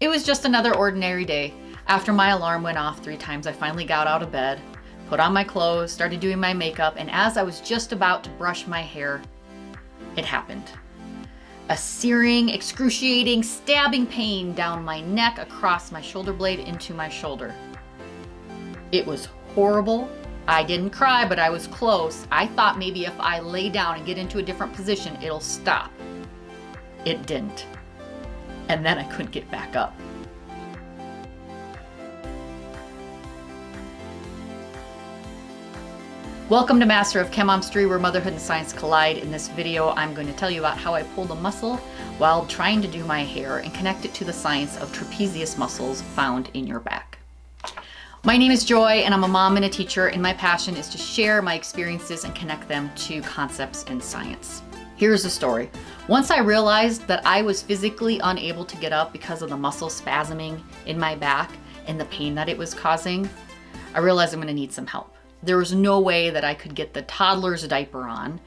It was just another ordinary day. After my alarm went off 3 times, I finally got out of bed, put on my clothes, started doing my makeup, and as I was just about to brush my hair, it happened. A searing, excruciating, stabbing pain down my neck, across my shoulder blade, into my shoulder. It was horrible. I didn't cry, but I was close. I thought maybe if I lay down and get into a different position, it'll stop. It didn't. And then I couldn't get back up. Welcome to Master of Chemomstry, where motherhood and science collide. In this video, I'm going to tell you about how I pulled a muscle while trying to do my hair and connect it to the science of trapezius muscles found in your back. My name is Joy, and I'm a mom and a teacher, and my passion is to share my experiences and connect them to concepts in science. Here's the story. Once I realized that I was physically unable to get up because of the muscle spasming in my back and the pain that it was causing, I realized I'm going to need some help. There was no way that I could get the toddler's diaper on,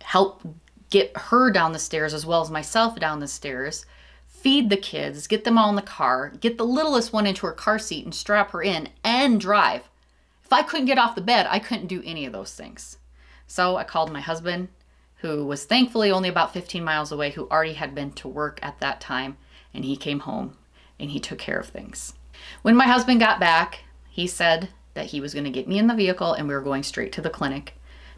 help get her down the stairs as well as myself down the stairs, feed the kids, get them all in the car, get the littlest one into her car seat and strap her in, and drive. If I couldn't get off the bed, I couldn't do any of those things. So I called my husband, who was thankfully only about 15 miles away, who already had been to work at that time, and he came home and he took care of things. When my husband got back, he said that he was going to get me in the vehicle and we were going straight to the clinic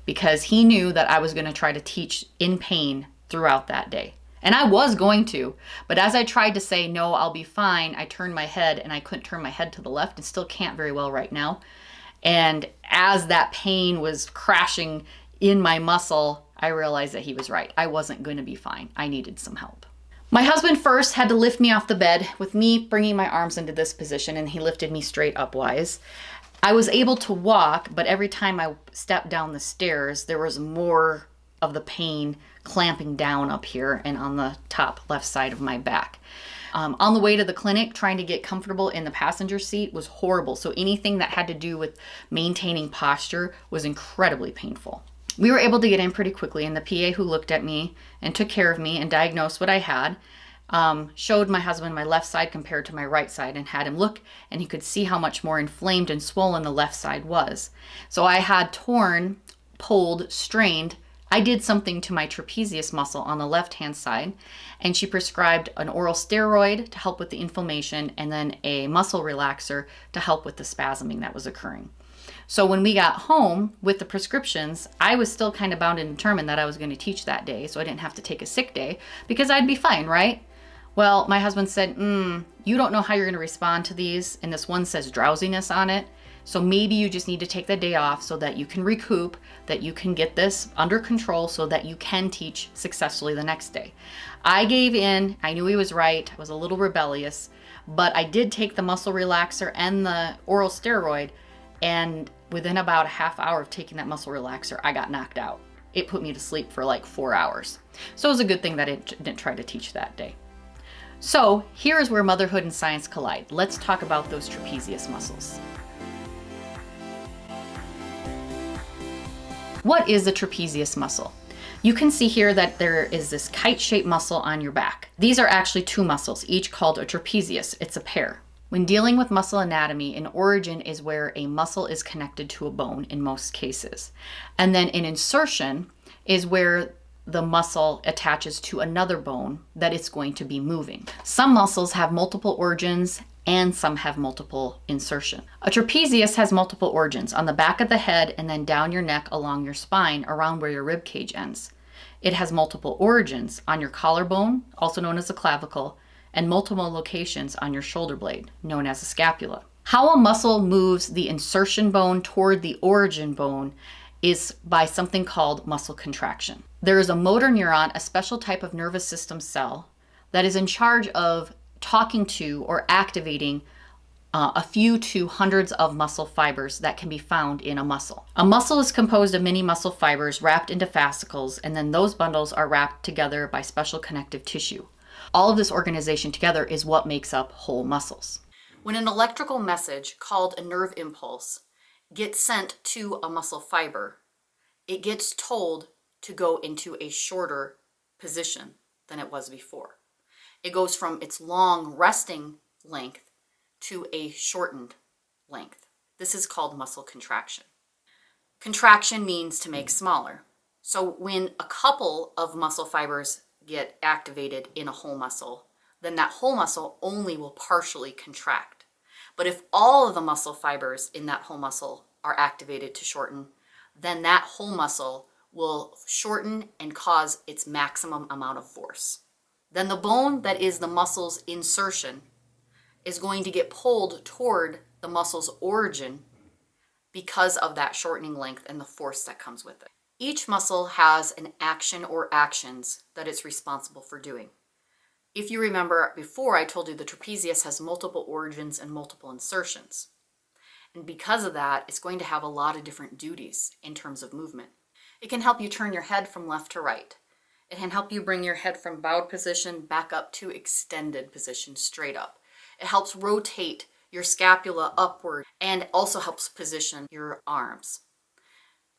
because he knew that I was going to try to teach in pain throughout that day. And I was going to, but as I tried to say, no, I'll be fine, I turned my head and I couldn't turn my head to the left and still can't very well right now. And as that pain was crashing in my muscle, I realized that he was right. I wasn't going to be fine. I needed some help. My husband first had to lift me off the bed with me bringing my arms into this position, and he lifted me straight upwise. I was able to walk, but every time I stepped down the stairs, there was more of the pain clamping down up here and on the top left side of my back. On the way to the clinic, trying to get comfortable in the passenger seat was horrible. So anything that had to do with maintaining posture was incredibly painful. We were able to get in pretty quickly, and the PA who looked at me and took care of me and diagnosed what I had showed my husband my left side compared to my right side and had him look, and he could see how much more inflamed and swollen the left side was. So I had torn, pulled, strained. I did something to my trapezius muscle on the left-hand side, and she prescribed an oral steroid to help with the inflammation and then a muscle relaxer to help with the spasming that was occurring. So when we got home with the prescriptions, I was still kind of bound and determined that I was going to teach that day, so I didn't have to take a sick day because I'd be fine, right? Well, my husband said, you don't know how you're going to respond to these, and this one says drowsiness on it, so maybe you just need to take the day off so that you can recoup, that you can get this under control so that you can teach successfully the next day. I gave in. I knew he was right. I was a little rebellious, but I did take the muscle relaxer and the oral steroid, and within about a half hour of taking that muscle relaxer, I got knocked out. It put me to sleep for like 4 hours. So it was a good thing that I didn't try to teach that day. So here is where motherhood and science collide. Let's talk about those trapezius muscles. What is a trapezius muscle? You can see here that there is this kite-shaped muscle on your back. These are actually 2 muscles, each called a trapezius. It's a pair. When dealing with muscle anatomy, an origin is where a muscle is connected to a bone in most cases. And then an insertion is where the muscle attaches to another bone that it's going to be moving. Some muscles have multiple origins and some have multiple insertion. A trapezius has multiple origins on the back of the head and then down your neck along your spine around where your rib cage ends. It has multiple origins on your collarbone, also known as the clavicle, and multiple locations on your shoulder blade, known as a scapula. How a muscle moves the insertion bone toward the origin bone is by something called muscle contraction. There is a motor neuron, a special type of nervous system cell, that is in charge of talking to or activating a few to hundreds of muscle fibers that can be found in a muscle. A muscle is composed of many muscle fibers wrapped into fascicles, and then those bundles are wrapped together by special connective tissue. All of this organization together is what makes up whole muscles. When an electrical message called a nerve impulse gets sent to a muscle fiber, it gets told to go into a shorter position than it was before. It goes from its long resting length to a shortened length. This is called muscle contraction. Contraction means to make smaller. So when a couple of muscle fibers get activated in a whole muscle, then that whole muscle only will partially contract. But if all of the muscle fibers in that whole muscle are activated to shorten, then that whole muscle will shorten and cause its maximum amount of force. Then the bone that is the muscle's insertion is going to get pulled toward the muscle's origin because of that shortening length and the force that comes with it. Each muscle has an action or actions that it's responsible for doing. If you remember before, I told you the trapezius has multiple origins and multiple insertions. And because of that, it's going to have a lot of different duties in terms of movement. It can help you turn your head from left to right. It can help you bring your head from bowed position back up to extended position, straight up. It helps rotate your scapula upward and also helps position your arms.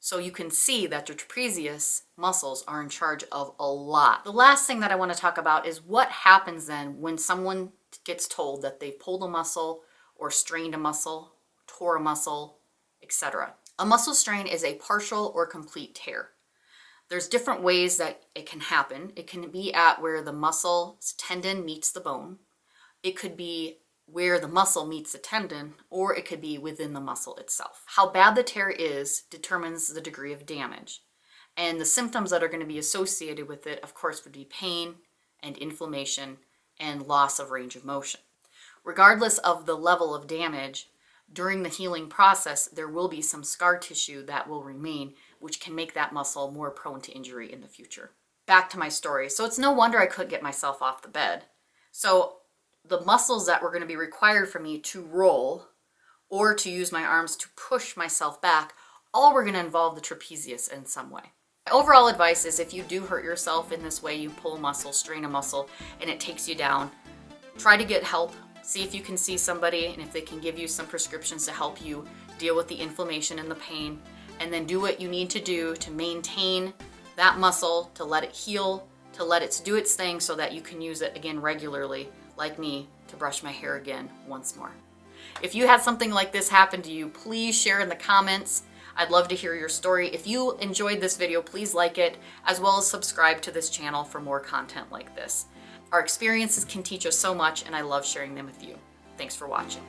So you can see that your trapezius muscles are in charge of a lot. The last thing that I want to talk about is what happens then when someone gets told that they've pulled a muscle or strained a muscle, tore a muscle, etc. A muscle strain is a partial or complete tear. There's different ways that it can happen. It can be at where the muscle's tendon meets the bone. It could be where the muscle meets the tendon, or it could be within the muscle itself. How bad the tear is determines the degree of damage. And the symptoms that are going to be associated with it, of course, would be pain and inflammation and loss of range of motion. Regardless of the level of damage, during the healing process, there will be some scar tissue that will remain, which can make that muscle more prone to injury in the future. Back to my story. So it's no wonder I couldn't get myself off the bed. So the muscles that were going to be required for me to roll or to use my arms to push myself back, all were going to involve the trapezius in some way. My overall advice is if you do hurt yourself in this way, you pull a muscle, strain a muscle, and it takes you down, try to get help. See if you can see somebody and if they can give you some prescriptions to help you deal with the inflammation and the pain, and then do what you need to do to maintain that muscle, to let it heal, to let it do its thing so that you can use it again regularly, like me, to brush my hair again once more. If you had something like this happen to you, please share in the comments. I'd love to hear your story. If you enjoyed this video, please like it, as well as subscribe to this channel for more content like this. Our experiences can teach us so much, and I love sharing them with you. Thanks for watching.